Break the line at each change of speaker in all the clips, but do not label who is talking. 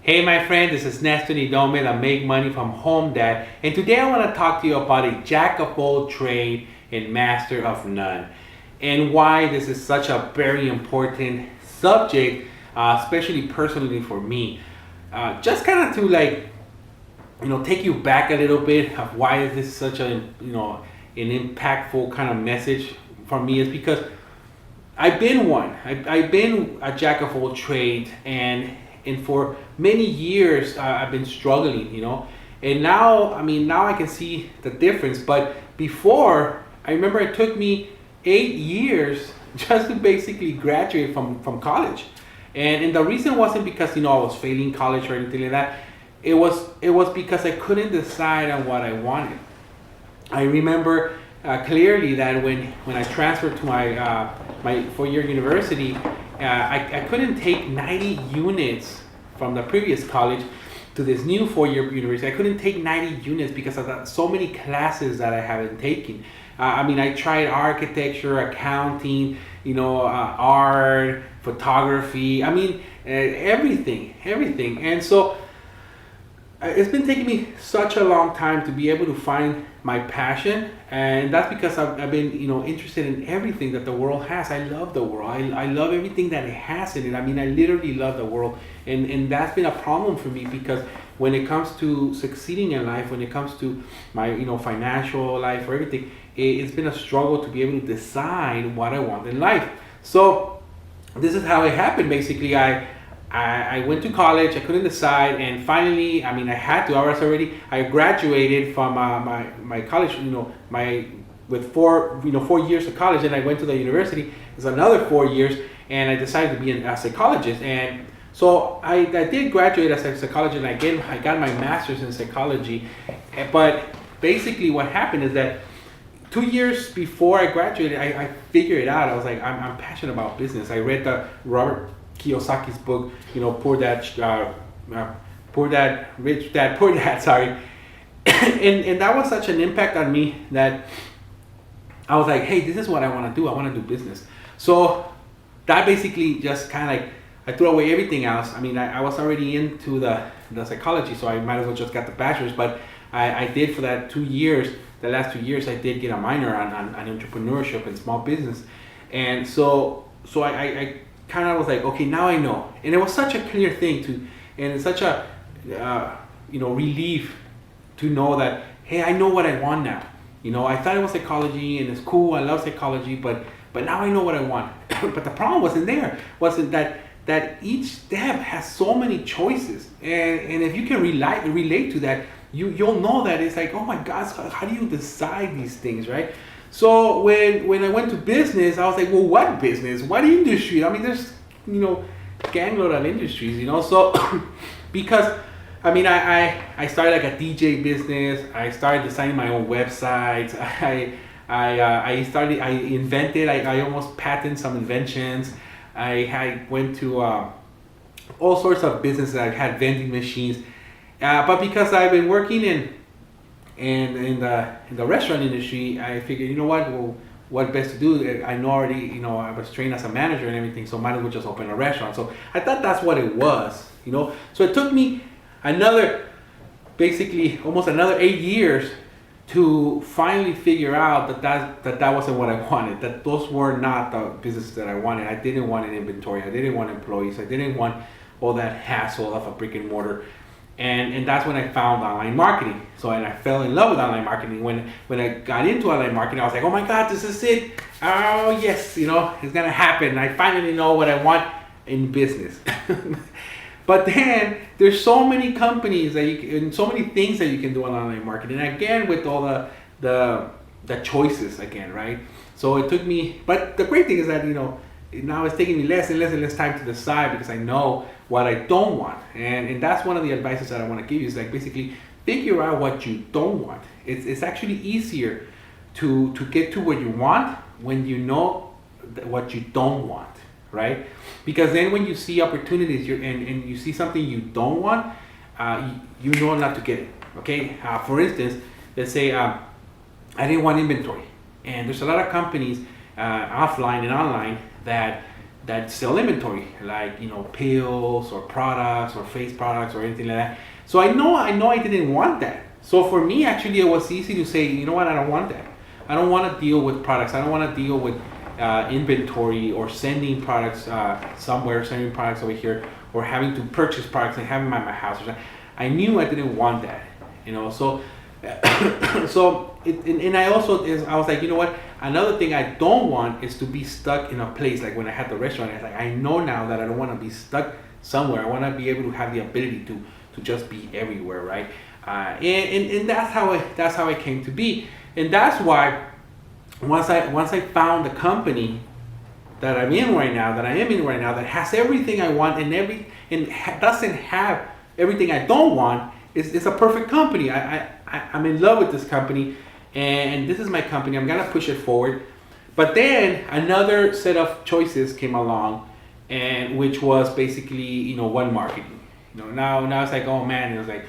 Hey my friend, this is Nestor Nidome, the Make Money from Home Dad, and today I want to talk to you about a jack of all trade and master of none, and why this is such a very important subject, especially personally for me. Just kind of to take you back a little bit of why is this such a an impactful kind of message for me is because I've been one. I've been a jack of all trades, and for many years I've been struggling, and now I can see the difference. But before, I remember it took me 8 years just to basically graduate from college, and the reason wasn't because I was failing college or anything like that. It was because I couldn't decide on what I wanted. I remember clearly that when I transferred to my 4-year university, I couldn't take 90 units from the previous college to this new 4-year university. I couldn't take 90 units because of so many classes that I haven't taken. I tried architecture, accounting, art, photography. Everything. And so it's been taking me such a long time to be able to find my passion, and that's because I've been interested in everything that the world has. I love the world. I love everything that it has in it. I literally love the world, and that's been a problem for me because when it comes to succeeding in life, when it comes to my financial life or everything, it's been a struggle to be able to decide what I want in life. So this is how it happened. Basically, I went to college. I couldn't decide, and finally, I had to. I graduated from my college. With 4 years of college, and I went to the university. It's another 4 years, and I decided to be a psychologist. And so I did graduate as a psychologist, and I got my master's in psychology. But basically, what happened is that 2 years before I graduated, I figured it out. I was like, I'm passionate about business. I read the Robert Kiyosaki's book, Poor Dad, Rich Dad, Poor Dad, sorry. and that was such an impact on me that I was like, hey, this is what I want to do. I want to do business. So that basically just kind of I threw away everything else. I was already into the psychology, so I might as well just got the bachelor's. But I did for that 2 years, the last 2 years, I did get a minor on entrepreneurship and small business. And so I kind of was like, okay, now I know. And it was such a clear thing and it's such a relief to know that, hey, I know what I want now. I thought it was psychology and it's cool. I love psychology, but now I know what I want. But the problem wasn't that each step has so many choices, and if you can relate to that, you'll know that it's like, oh my gosh, how do you decide these things, right? So when I went to business, I was like, well, what business? What industry? There's gangload of industries, So because I started like a DJ business. I started designing my own websites. I invented. I almost patented some inventions. I went to all sorts of businesses. I had vending machines, but because I've been working in the restaurant industry, I figured, what best to do? I know already, I was trained as a manager and everything, so might as well just open a restaurant. So I thought that's what it was, So it took me basically almost another 8 years to finally figure out that wasn't what I wanted. That those were not the businesses that I wanted. I didn't want an inventory. I didn't want employees. I didn't want all that hassle of a brick and mortar. And that's when I found online marketing. And I fell in love with online marketing. When I got into online marketing, I was like, oh my God, this is it. Oh yes, it's gonna happen. I finally know what I want in business. But then there's so many companies and so many things that you can do on online marketing. And again, with all the choices again, right? So it took me, but the great thing is that now it's taking me less and less time to decide because I know what I don't want. And that's one of the advices that I want to give you is like basically figure out what you don't want. It's actually easier to get to what you want when you know what you don't want, right? Because then when you see opportunities and you see something you don't want, you know not to get it, okay? For instance, let's say I didn't want inventory. And there's a lot of companies offline and online that that sell inventory, like pills or products or face products or anything like that. So I know I didn't want that. So for me, actually, it was easy to say, you know what, I don't want that. I don't want to deal with products. I don't want to deal with inventory or sending products somewhere, sending products over here, or having to purchase products and having them at my house. I knew I didn't want that, So, and I was like, you know what? Another thing I don't want is to be stuck in a place. Like when I had the restaurant, I was like, I know now that I don't want to be stuck somewhere. I want to be able to have the ability to just be everywhere, right? And that's how it came to be, and that's why once I found the company that I am in right now, that has everything I want and doesn't have everything I don't want, it's a perfect company. I'm in love with this company, and this is my company. I'm gonna push it forward. But then another set of choices came along, and which was basically one marketing. Now it's like, oh man, it was like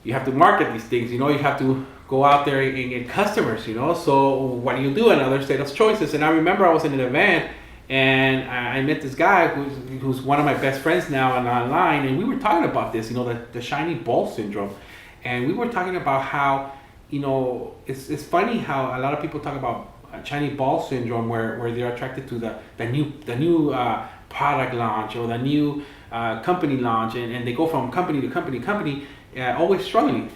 you have to market these things. You have to go out there and get customers. So what do? Another set of choices. And I remember I was in an event, and I met this guy who's one of my best friends now and online, and we were talking about this, the shiny ball syndrome, and we were talking about how, it's funny how a lot of people talk about shiny ball syndrome, where they're attracted to the new product launch or the new company launch, and they go from company to company, always struggling,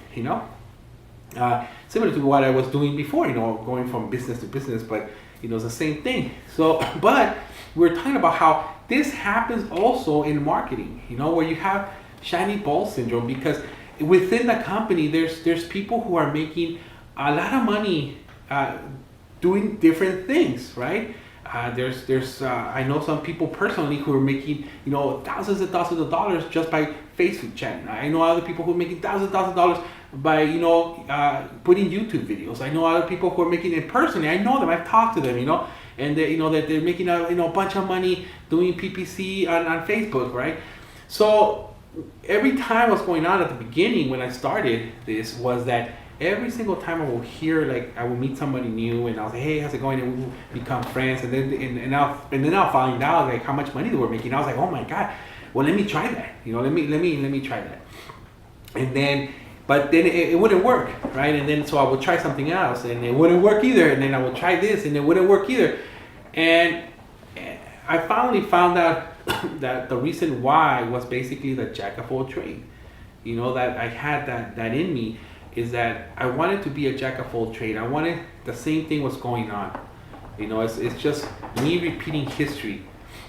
similar to what I was doing before, going from business to business, but it's the same thing. So, but we're talking about how this happens also in marketing, where you have shiny ball syndrome, because within the company, there's people who are making a lot of money doing different things, right? There's I know some people personally who are making thousands and thousands of dollars just by Facebook chatting. I know other people who are making thousands of dollars by putting YouTube videos. I know other people who are making it personally. I know them. I've talked to them. And they, that they're making a bunch of money doing PPC on Facebook, right? So every time what's going on at the beginning when I started this was that every single time I will hear, like, I will meet somebody new and I'll say, hey, how's it going? And we will become friends, and then I'll find out like how much money they were making. I was like, oh my God, well, let me try that. Let me try that. And then, but then it wouldn't work, right? And then so I would try something else and it wouldn't work either. And then I would try this and it wouldn't work either. And I finally found out that the reason why was basically the jack of all trade. That I had that in me, is that I wanted to be a jack of all trade. I wanted the same thing was going on. It's just me repeating history.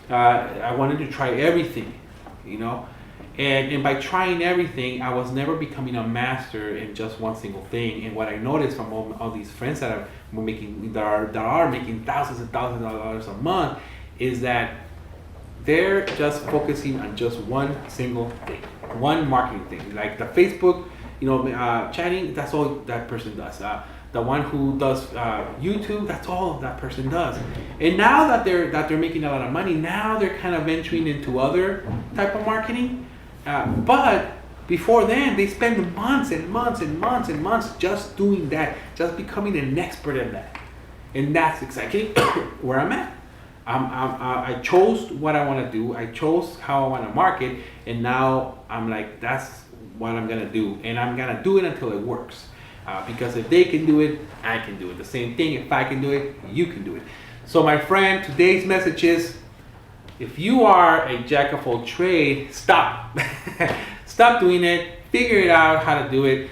I wanted to try everything, and by trying everything, I was never becoming a master in just one single thing. And what I noticed from all these friends that are making thousands and thousands of dollars a month is that they're just focusing on just one single thing, one marketing thing, like the Facebook. Chatting, that's all that person does. The one who does YouTube, that's all that person does. And now that they're making a lot of money, now they're kind of venturing into other type of marketing. But before then, they spend months and months and months and months just doing that, just becoming an expert in that. And that's exactly where I'm at. I chose what I want to do. I chose how I want to market, and now I'm like, that's what I'm gonna do, and I'm gonna do it until it works. Because if they can do it, I can do it. The same thing, if I can do it, you can do it. So my friend, today's message is, if you are a jack of all trade, stop. Stop doing it, figure it out how to do it.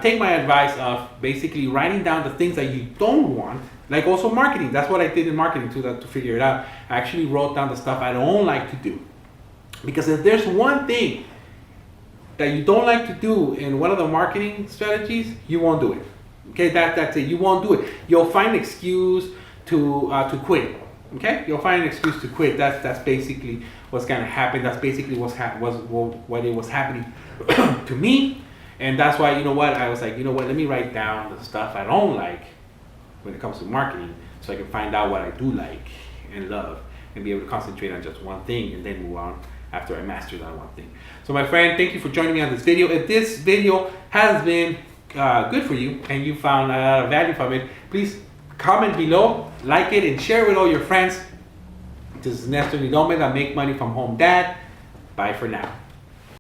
Take my advice of basically writing down the things that you don't want, like also marketing. That's what I did in marketing too, to figure it out. I actually wrote down the stuff I don't like to do. Because if there's one thing that you don't like to do in one of the marketing strategies, you won't do it. Okay, that's it. You won't do it. You'll find an excuse to quit. Okay, you'll find an excuse to quit. That's basically what's gonna happen. That's basically what it was happening to me, and that's why I was like, let me write down the stuff I don't like when it comes to marketing, so I can find out what I do like and love, and be able to concentrate on just one thing and then move on after I master that one thing. So my friend, thank you for joining me on this video. If this video has been good for you and you found a lot of value from it, please comment below, like it, and share it with all your friends. This is Nestor Nidome, the Make Money from Home Dad. Bye for now.